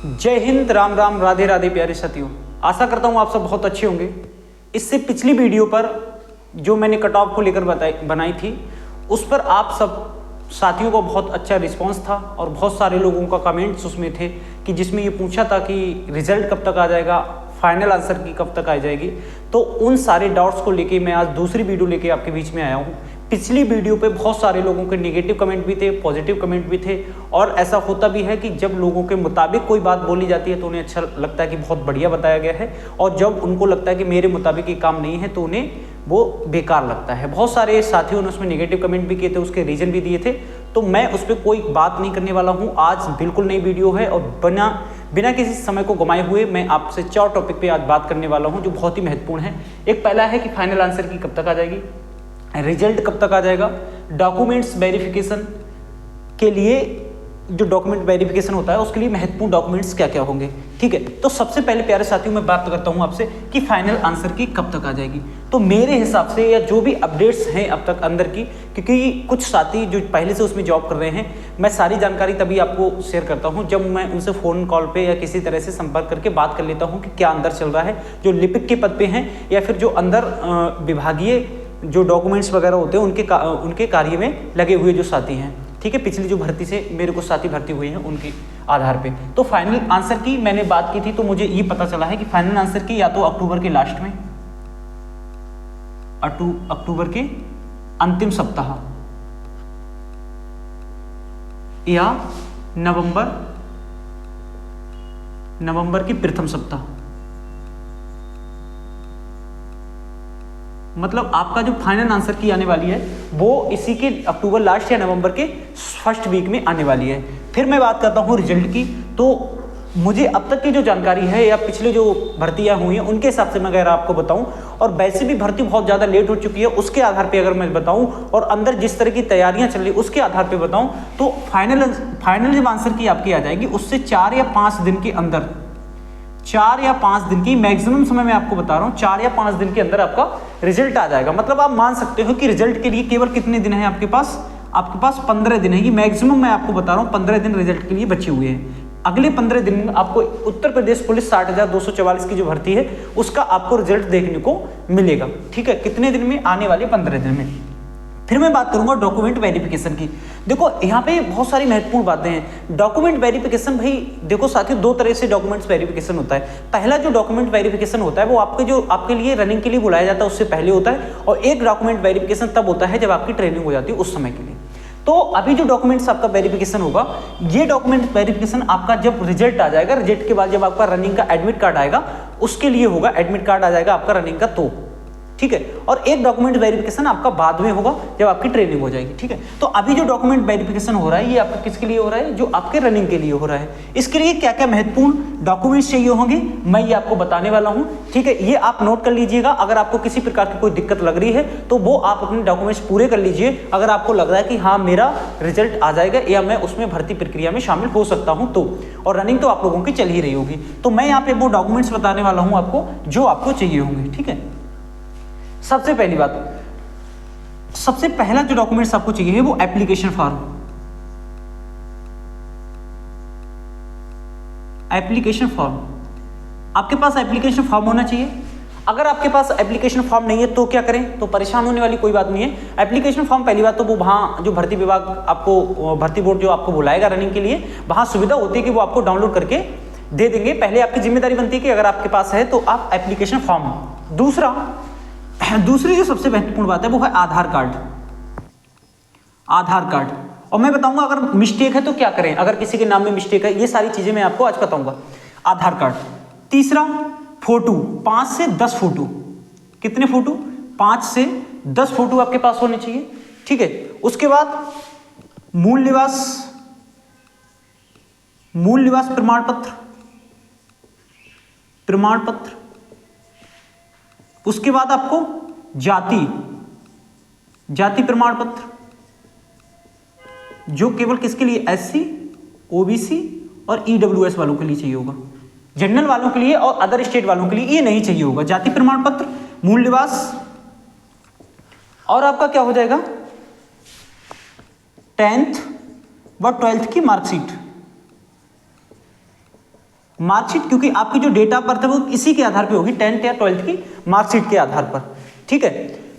जय हिंद, राम राम, राधे राधे प्यारे साथियों। आशा करता हूँ आप सब बहुत अच्छे होंगे। इससे पिछली वीडियो पर जो मैंने कट ऑफ को लेकर बनाई थी, उस पर आप सब साथियों को बहुत अच्छा रिस्पांस था और बहुत सारे लोगों का कमेंट्स उसमें थे कि जिसमें ये पूछा था कि रिजल्ट कब तक आ जाएगा, फाइनल आंसर की कब तक आ जाएगी। तो उन सारे डाउट्स को लेके मैं आज दूसरी वीडियो लेके आपके बीच में आया हूँ। पिछली वीडियो पे बहुत सारे लोगों के नेगेटिव कमेंट भी थे, पॉजिटिव कमेंट भी थे, और ऐसा होता भी है कि जब लोगों के मुताबिक कोई बात बोली जाती है तो उन्हें अच्छा लगता है कि बहुत बढ़िया बताया गया है, और जब उनको लगता है कि मेरे मुताबिक ये काम नहीं है तो उन्हें वो बेकार लगता है। बहुत सारे साथियों ने उसमें नेगेटिव कमेंट भी किए थे, उसके रीज़न भी दिए थे, तो मैं उस पर कोई बात नहीं करने वाला हूँ। आज बिल्कुल नई वीडियो है और बिना किसी समय को गंवाए हुए मैं आपसे 4 टॉपिक पे आज बात करने वाला हूँ जो बहुत ही महत्वपूर्ण है। एक पहला है कि फाइनल आंसर की कब तक आ जाएगी, रिजल्ट कब तक आ जाएगा, डॉक्यूमेंट्स वेरिफिकेशन के लिए जो डॉक्यूमेंट वेरिफिकेशन होता है उसके लिए महत्वपूर्ण डॉक्यूमेंट्स क्या क्या होंगे। ठीक है, तो सबसे पहले प्यारे साथियों मैं बात करता हूं आपसे कि फाइनल आंसर की कब तक आ जाएगी। तो मेरे हिसाब से या जो भी अपडेट्स हैं अब तक अंदर की, क्योंकि कुछ साथी जो पहले से उसमें जॉब कर रहे हैं, मैं सारी जानकारी तभी आपको शेयर करता हूं जब मैं उनसे फ़ोन कॉल पे या किसी तरह से संपर्क करके बात कर लेता हूँ कि क्या अंदर चल रहा है, जो लिपिक के पद पे हैं या फिर जो अंदर विभागीय जो डॉक्यूमेंट्स वगैरह होते हैं उनके कार्य में लगे हुए जो साथी हैं। ठीक है, पिछली जो भर्ती से मेरे को साथी भर्ती हुए हैं उनके आधार पे। तो फाइनल आंसर की मैंने बात की थी, तो मुझे ये पता चला है कि फाइनल आंसर की या तो अक्टूबर के लास्ट में, अक्टूबर के अंतिम सप्ताह, या नवंबर की प्रथम सप्ताह। मतलब आपका जो फाइनल आंसर की आने वाली है वो इसी के अक्टूबर लास्ट या नवंबर के फर्स्ट वीक में आने वाली है। फिर मैं बात करता हूँ रिजल्ट की। तो मुझे अब तक की जो जानकारी है या पिछले जो भर्तियां हुई हैं उनके हिसाब से मैं अगर आपको बताऊं, और वैसे भी भर्ती बहुत ज़्यादा लेट हो चुकी है, उसके आधार पे अगर मैं बताऊं और अंदर जिस तरह की तैयारियां चल रही उसके आधार पे बताऊं, तो फाइनल जब आंसर की आपकी आ जाएगी उससे 4 या 5 दिन के अंदर, 4 या 5 दिन की मैक्सिमम समय मैं आपको बता रहा हूँ, 4 या 5 दिन के अंदर आपका रिजल्ट आ जाएगा। मतलब आप मान सकते हो कि रिजल्ट के लिए केवल कितने दिन है आपके पास 15 दिन है। ये मैक्सिमम मैं आपको बता रहा हूँ, 15 दिन रिजल्ट के लिए बचे हुए हैं। अगले 15 दिन में आपको उत्तर प्रदेश पुलिस 60,244 की जो भर्ती है उसका आपको रिजल्ट देखने को मिलेगा। ठीक है, कितने दिन में, आने वाले 15 दिन में। फिर मैं बात करूंगा डॉक्यूमेंट वेरिफिकेशन की। देखो यहाँ पे बहुत सारी महत्वपूर्ण बातें हैं। डॉक्यूमेंट वेरिफिकेशन, भाई देखो साथियों, 2 तरह से डॉक्यूमेंट्स वेरिफिकेशन होता है। पहला जो डॉक्यूमेंट वेरिफिकेशन होता है वो आपके लिए रनिंग के लिए बुलाया जाता है उससे पहले होता है, और एक डॉक्यूमेंट वेरिफिकेशन तब होता है जब आपकी ट्रेनिंग हो जाती है उस समय के लिए। तो अभी जो डॉक्यूमेंट्स आपका वेरिफिकेशन होगा, ये डॉक्यूमेंट वेरिफिकेशन आपका जब रिजल्ट आ जाएगा, रिजल्ट के बाद जब आपका रनिंग का एडमिट कार्ड आएगा उसके लिए होगा। एडमिट कार्ड आ जाएगा आपका रनिंग का, तो ठीक है। और एक डॉक्यूमेंट वेरिफिकेशन आपका बाद में होगा जब आपकी ट्रेनिंग हो जाएगी। ठीक है, तो अभी जो डॉक्यूमेंट वेरिफिकेशन हो रहा है ये आपका किसके लिए हो रहा है, जो आपके रनिंग के लिए हो रहा है। इसके लिए क्या क्या महत्वपूर्ण डॉक्यूमेंट्स चाहिए होंगे मैं ये आपको बताने वाला हूं। ठीक है, ये आप नोट कर लीजिएगा। अगर आपको किसी प्रकार की कोई दिक्कत लग रही है तो वो आप अपने डॉक्यूमेंट्स पूरे कर लीजिए। अगर आपको लग रहा है कि हाँ मेरा रिजल्ट आ जाएगा या मैं उसमें भर्ती प्रक्रिया में शामिल हो सकता हूं, तो और रनिंग तो आप लोगों की चल ही रही होगी, तो मैं यहाँ पे वो डॉक्यूमेंट्स बताने वाला हूं आपको जो आपको चाहिए होंगे। ठीक है, सबसे पहली बात, सबसे पहला जो डॉक्यूमेंट्स आपको चाहिए है वो एप्लीकेशन फॉर्म। एप्लीकेशन फॉर्म, आपके पास एप्लीकेशन फॉर्म होना चाहिए। अगर आपके पास एप्लीकेशन फॉर्म नहीं है तो क्या करें, तो परेशान होने वाली कोई बात नहीं है। एप्लीकेशन फॉर्म पहली बात तो वो वहाँ जो भर्ती विभाग आपको, भर्ती बोर्ड जो आपको बुलाएगा रनिंग के लिए, वहाँ सुविधा होती है कि वो आपको डाउनलोड करके दे देंगे। पहले आपकी जिम्मेदारी बनती है कि अगर आपके पास है तो आप एप्लीकेशन फॉर्म। दूसरी जो सबसे महत्वपूर्ण बात है वो है आधार कार्ड। आधार कार्ड, और मैं बताऊंगा अगर मिस्टेक है तो क्या करें, अगर किसी के नाम में मिस्टेक है, ये सारी चीजें मैं आपको आज बताऊंगा। आधार कार्ड। तीसरा, फोटो, 5 से 10 फोटो। कितने फोटो, 5 से 10 फोटो आपके पास होने चाहिए। ठीक है, उसके बाद मूल निवास प्रमाण पत्र। उसके बाद आपको जाति प्रमाण पत्र, जो केवल किसके लिए, SC, OBC और EWS वालों के लिए चाहिए होगा। जनरल वालों के लिए और अदर स्टेट वालों के लिए ये नहीं चाहिए होगा। जाति प्रमाण पत्र, मूल निवास, और आपका क्या हो जाएगा, 10th व 12th की मार्कशीट। मार्कशीट, क्योंकि आपकी जो डेट ऑफ बर्थ है वो इसी के आधार पे होगी, 10th या 12th की मार्कशीट के आधार पर, ठीक है।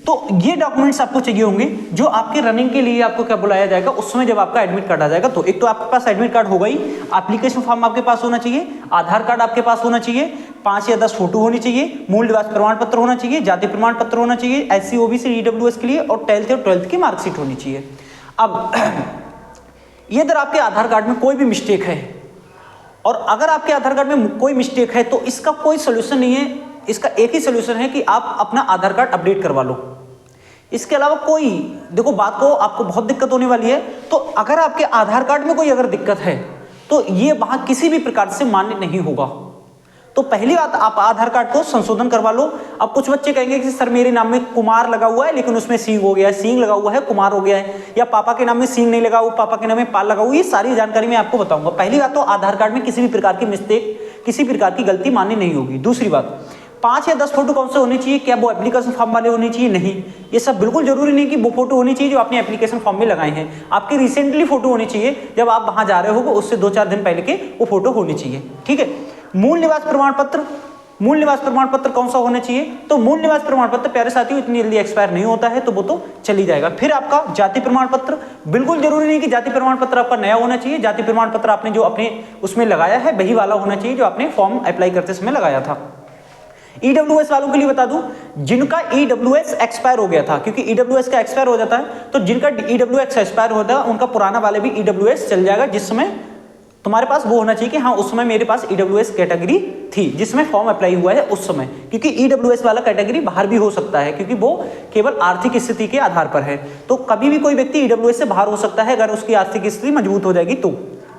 तो ये डॉक्यूमेंट्स आपको चाहिए होंगे जो आपके रनिंग के लिए आपको क्या बुलाया जाएगा उस समय जब आपका एडमिट कार्ड आ जाएगा। तो एक तो आपके पास एडमिट कार्ड होगा ही, एप्लीकेशन फॉर्म आपके पास होना चाहिए, आधार कार्ड आपके पास होना चाहिए, 5 या 10 फोटो होनी चाहिए, मूल निवास प्रमाण पत्र होना चाहिए, जाति प्रमाण पत्र होना चाहिए SC OBC EWS के लिए, और 10th और 12th की मार्कशीट होनी चाहिए। अब ये अगर आपके आधार कार्ड में कोई भी मिस्टेक है, और अगर आपके आधार कार्ड में कोई मिस्टेक है तो इसका कोई सोल्यूशन नहीं है, इसका एक ही सोल्यूशन है कि आप अपना आधार कार्ड अपडेट करवा लो। इसके अलावा कोई, देखो बात को आपको बहुत दिक्कत होने वाली है, तो अगर आपके आधार कार्ड में कोई अगर दिक्कत है तो ये वहां किसी भी प्रकार से मान्य नहीं होगा। तो पहली बात, आप आधार कार्ड को संशोधन करवा लो। अब कुछ बच्चे कहेंगे कि सर मेरे नाम में कुमार लगा हुआ है लेकिन उसमें सिंह हो गया है, सिंह लगा हुआ है कुमार हो गया है, या पापा के नाम में सिंह नहीं लगा हुआ, पापा के नाम में पाल लगा हुआ, ये सारी जानकारी मैं आपको बताऊंगा। पहली बात तो आधार कार्ड में किसी भी प्रकार की मिस्टेक, किसी प्रकार की गलती मान्य नहीं होगी। दूसरी बात, 5 या 10 फोटो कौन से होने चाहिए, क्या वो एप्लीकेशन फॉर्म वाले होने चाहिए? नहीं, ये सब बिल्कुल जरूरी नहीं कि वो फोटो होनी चाहिए जो आपने एप्लीकेशन फॉर्म में लगाए हैं। आपकी रिसेंटली फोटो होनी चाहिए, जब आप वहां जा रहे हो उससे 2-4 दिन पहले के वो फोटो होनी चाहिए, ठीक है। मूल निवास प्रमाण पत्र, मूल निवास प्रमाण पत्र कौन सा होना चाहिए? तो मूल निवास प्रमाण पत्र प्यारे साथियों इतनी जल्दी एक्सपायर नहीं होता है, तो वो तो चली जाएगा। फिर आपका जाति प्रमाण पत्र, बिल्कुल जरूरी नहीं कि जाति प्रमाण पत्र आपका नया होना चाहिए, जाति प्रमाण पत्र आपने जो अपने उसमें लगाया है वही वाला होना चाहिए जो आपने फॉर्म अप्लाई करते समय लगाया था। EWS वालों के लिए बता दूं, जिनका EWS एक्सपायर हो गया था, क्योंकि EWS का एक्सपायर हो जाता है, तो जिनका EWS एक्सपायर होता है उनका पुराना वाले भी EWS चल जाएगा, जिस समय तुम्हारे पास वो होना चाहिए कि हाँ उस समय मेरे पास EWS कैटेगरी थी जिसमें फॉर्म अप्लाई हुआ है उस समय, क्योंकि EWS वाला कैटेगरी बाहर भी हो सकता है क्योंकि वो केवल आर्थिक स्थिति के आधार पर है। तो कभी भी कोई व्यक्ति EWS से बाहर हो सकता है अगर उसकी आर्थिक स्थिति मजबूत हो जाएगी तो,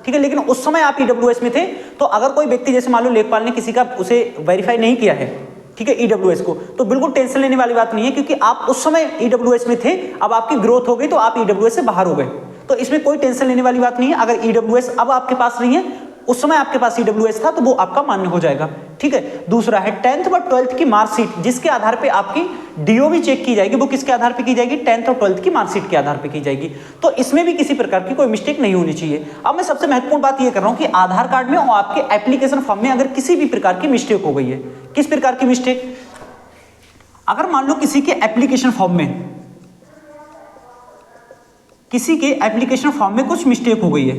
ठीक है। लेकिन उस समय आप EWS में थे, तो अगर कोई व्यक्ति जैसे मान लो लेखपाल ने किसी का उसे वेरीफाई नहीं किया है, ठीक है, EWS को, तो बिल्कुल टेंशन लेने वाली बात नहीं है, क्योंकि आप उस समय EWS में थे, अब आपकी ग्रोथ हो गई तो आप EWS से बाहर हो गए, तो इसमें कोई टेंशन लेने वाली बात नहीं है। अगर EWS अब आपके पास नहीं है, उस समय आपके पास EWS था तो वो आपका मान्य हो जाएगा, ठीक है। दूसरा है 10th व 12th की मार्कशीट, जिसके आधार पे आपकी DO भी चेक की जाएगी, वो किसके आधार पे की जाएगी? 10th और 12th की मार्कशीट के आधार पे की जाएगी। तो इसमें भी किसी प्रकार की कोई मिस्टेक नहीं होनी चाहिए। अब मैं सबसे महत्वपूर्ण बात ये कर रहा हूं कि आधार कार्ड में और आपके एप्लीकेशन फॉर्म में अगर किसी भी प्रकार की मिस्टेक हो गई है, किस प्रकार की मिस्टेक? अगर मान लो किसी के एप्लीकेशन फॉर्म में, किसी के एप्लीकेशन फॉर्म में कुछ मिस्टेक हो गई है,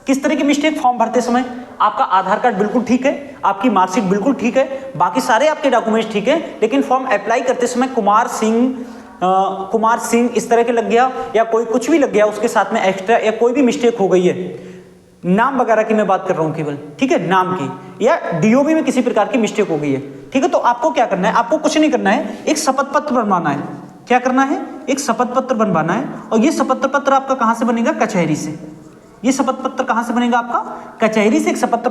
किस तरह की मिस्टेक? फॉर्म भरते समय आपका आधार कार्ड बिल्कुल ठीक है, आपकी मार्कशीट बिल्कुल ठीक है, बाकी सारे आपके डॉक्यूमेंट्स ठीक है, लेकिन फॉर्म अप्लाई करते समय कुमार सिंह इस तरह के लग गया, या कोई कुछ भी लग गया उसके साथ में एक्स्ट्रा, या कोई भी मिस्टेक हो गई है, नाम वगैरह की मैं बात कर रहा हूं केवल, ठीक है, नाम की, या DOB में किसी प्रकार की मिस्टेक हो गई है, ठीक है। तो आपको क्या करना है? आपको कुछ नहीं करना है, एक शपथ पत्र बनवाना है। क्या करना है? एक शपथ पत्र बनवाना है, और ये शपथ पत्र आपका कहां से बनेगा? कचहरी से। ये शपथ पत्र कहां से बनेगा? आपका कचहरी से एक शपथ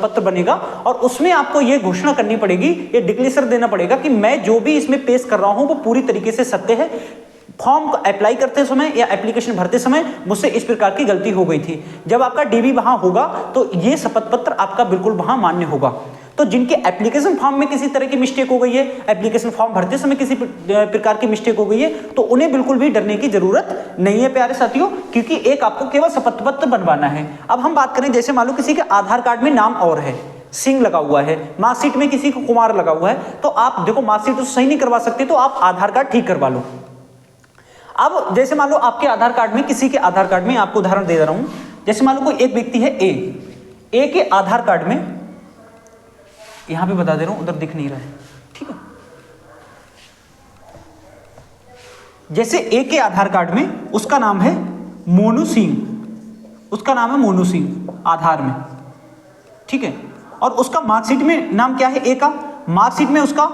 पत्र बनेगा, और उसमें आपको ये घोषणा करनी पड़ेगी, ये डिक्लेरेशन देना पड़ेगा कि मैं जो भी इसमें पेश कर रहा हूं वो पूरी तरीके से सत्य है। फॉर्म अप्लाई करते समय या एप्लीकेशन भरते समय मुझसे इस प्रकार की गलती हो गई थी। जब आपका DB वहां होगा तो ये शपथ पत्र आपका बिल्कुल वहां मान्य होगा। तो जिनके एप्लीकेशन फॉर्म में किसी तरह की मिस्टेक हो गई है, एप्लीकेशन फॉर्म भरते समय किसी प्रकार की मिस्टेक हो गई है, तो उन्हें बिल्कुल भी डरने की जरूरत नहीं है प्यारे साथियों, क्योंकि एक आपको केवल शपथ पत्र बनवाना है। अब हम बात करें, जैसे मान लो किसी के आधार कार्ड में नाम और है, सिंह लगा हुआ है, मार्कशीट में किसी को कुमार लगा हुआ है, तो आप देखो मार्कशीट तो सही नहीं करवा सकते, तो आप आधार कार्ड ठीक करवा लो। अब जैसे मान लो आपके आधार कार्ड में, किसी के आधार कार्ड में, आपको उदाहरण दे रहा हूं, जैसे मान लो कोई एक व्यक्ति है ए के आधार कार्ड में, यहां पे बता दे रहा हूं, उधर दिख नहीं रहा है, ठीक है। जैसे ए के आधार कार्ड में उसका नाम है मोनू सिंह, उसका नाम है मोनू सिंह आधार में, ठीक है, और उसका मार्कशीट में नाम क्या है? ए का मार्कशीट में उसका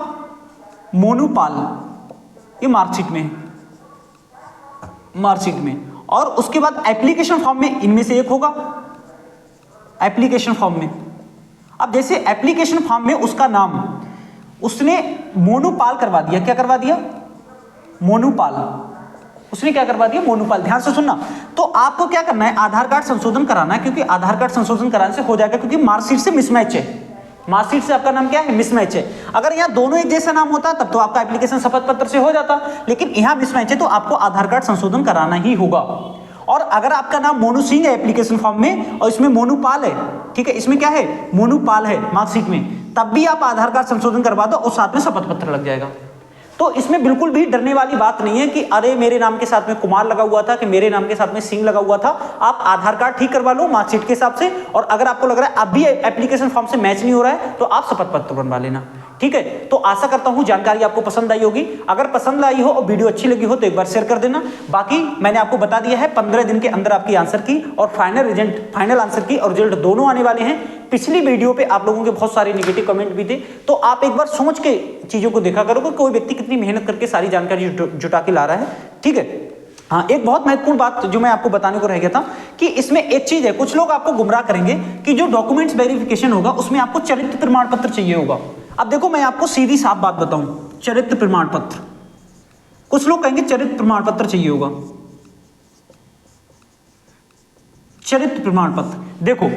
मोनू पाल, ये मार्कशीट में है, मार्कशीट में। और उसके बाद एप्लीकेशन फॉर्म में इनमें से एक होगा, एप्लीकेशन फॉर्म में। अब जैसे एप्लीकेशन फॉर्म में उसका नाम उसने मोनूपाल करवा दिया, क्या करवा दिया? मोनूपाल, उसने क्या करवा दिया? मोनूपाल। ध्यान से सुनना, तो आपको क्या करना है? आधार कार्ड संशोधन कराना है, क्योंकि आधार कार्ड संशोधन कराने से हो जाएगा, क्योंकि मार्कशीट से मिसमैच है, मार्कशीट से आपका नाम क्या है? मिसमैच है। अगर यहाँ दोनों एक जैसा नाम होता तब तो आपका एप्लीकेशन शपथ पत्र से हो जाता, लेकिन यहाँ मिसमैच है तो आपको आधार कार्ड संशोधन कराना ही होगा। और अगर आपका नाम मोनू सिंह है एप्लीकेशन फॉर्म में और इसमें मोनू पाल है, ठीक है, इसमें क्या है मोनू पाल है मार्कशीट में, तब भी आप आधार कार्ड संशोधन करवा दो और साथ में शपथ पत्र लग जाएगा। तो इसमें बिल्कुल भी डरने वाली बात नहीं है कि अरे मेरे नाम के साथ में कुमार लगा हुआ था कि मेरे नाम के साथ में सिंह लगा हुआ था। आप आधार कार्ड ठीक करवा लो मार्कशीट के हिसाब से, और अगर आपको लग रहा है अब भी एप्लीकेशन फॉर्म से मैच नहीं हो रहा है तो आप शपथ पत्र बनवा लेना, ठीक है। तो आशा करता हूं जानकारी आपको पसंद आई होगी। अगर पसंद आई हो और वीडियो अच्छी लगी हो तो एक बार शेयर कर देना। बाकी मैंने आपको बता दिया है 15 दिन के अंदर आपकी आंसर की और फाइनल आंसर की और रिजल्ट दोनों आने वाले हैं। पिछली वीडियो पे आप लोगों के बहुत सारे नेगेटिव कमेंट भी थे, तो आप एक बार सोच के चीजों को देखा करो कि कोई व्यक्ति कितनी मेहनत करके सारी जानकारी जुटा के ला रहा है, ठीक है। हाँ, एक बहुत महत्वपूर्ण बात जो मैं आपको बताने को रह गया था कि इसमें एक चीज है, कुछ लोग आपको गुमराह करेंगे कि जो डॉक्यूमेंट्स वेरिफिकेशन होगा उसमें आपको चरित्र प्रमाण पत्र चाहिए होगा। अब देखो मैं आपको सीधी साफ बात बताऊं, चरित्र प्रमाण पत्र, कुछ लोग कहेंगे चरित्र प्रमाण पत्र चाहिए होगा। चरित्र प्रमाण पत्र, देखो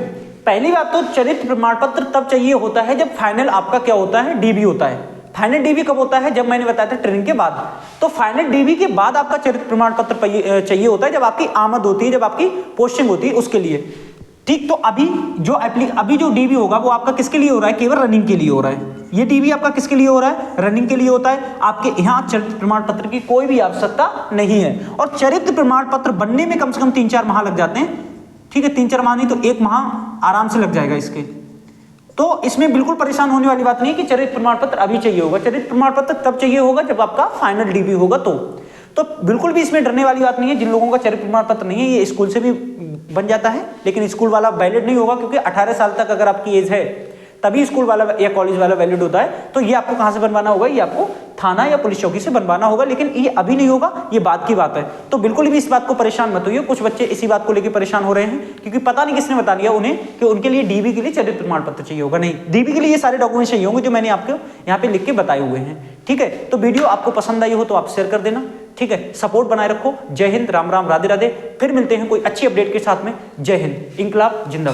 पहली बात तो चरित्र प्रमाण पत्र तब चाहिए होता है जब फाइनल आपका क्या होता है डीबी होता है। फाइनल डीबी कब होता है, जब मैंने बताया था ट्रेनिंग के बाद। तो फाइनल डीबी के बाद आपका चरित्र प्रमाण पत्र चाहिए होता है जब आपकी आमद होती है, जब आपकी पोस्टिंग होती है उसके लिए, ठीक। तो अभी जो डीबी होगा वो आपका किसके लिए हो रहा है, केवल रनिंग के लिए हो रहा है। ये डीबी आपका किसके लिए हो रहा है, रनिंग के लिए होता है। आपके यहाँ चरित्र प्रमाण पत्र की कोई भी आवश्यकता नहीं है। और चरित्र प्रमाण पत्र बनने में कम से कम 3-4 माह लग जाते हैं, ठीक है। 3-4 माह नहीं तो 1 माह आराम से लग जाएगा इसके। तो इसमें बिल्कुल परेशान होने वाली बात नहीं है कि चरित्र प्रमाण पत्र अभी चाहिए होगा। चरित्र प्रमाण पत्र तब चाहिए होगा जब आपका फाइनल डीबी होगा। तो बिल्कुल भी इसमें डरने वाली बात नहीं है। जिन लोगों का चरित्र प्रमाण पत्र नहीं है ये स्कूल से भी बन जाता है, लेकिन स्कूल वाला वैलिड नहीं होगा, क्योंकि 18 साल तक अगर आपकी एज है तभी स्कूल वाला या कॉलेज वाला वैलिड होता है। तो ये आपको कहां से बनवाना होगा, ये आपको थाना या पुलिस चौकी से बनवाना होगा, लेकिन ये अभी नहीं होगा, ये बात की बात है। तो बिल्कुल भी इस बात को परेशान मत होइए। कुछ बच्चे इसी बात को लेकर परेशान हो रहे हैं क्योंकि पता नहीं किसने बता दिया उन्हें कि उनके लिए डीबी के लिए चरित्र प्रमाण पत्र चाहिए होगा। नहीं, डीबी के लिए ये सारे डॉक्यूमेंट चाहिए होंगे जो मैंने आपको यहाँ पे लिख के बताए हुए हैं, ठीक है। तो वीडियो आपको पसंद आई हो तो आप शेयर कर देना, ठीक है। सपोर्ट बनाए रखो। जय हिंद, राम राम, राधे राधे। फिर मिलते हैं कोई अच्छी अपडेट के साथ में। जय हिंद, इंकलाब जिंदाबाद।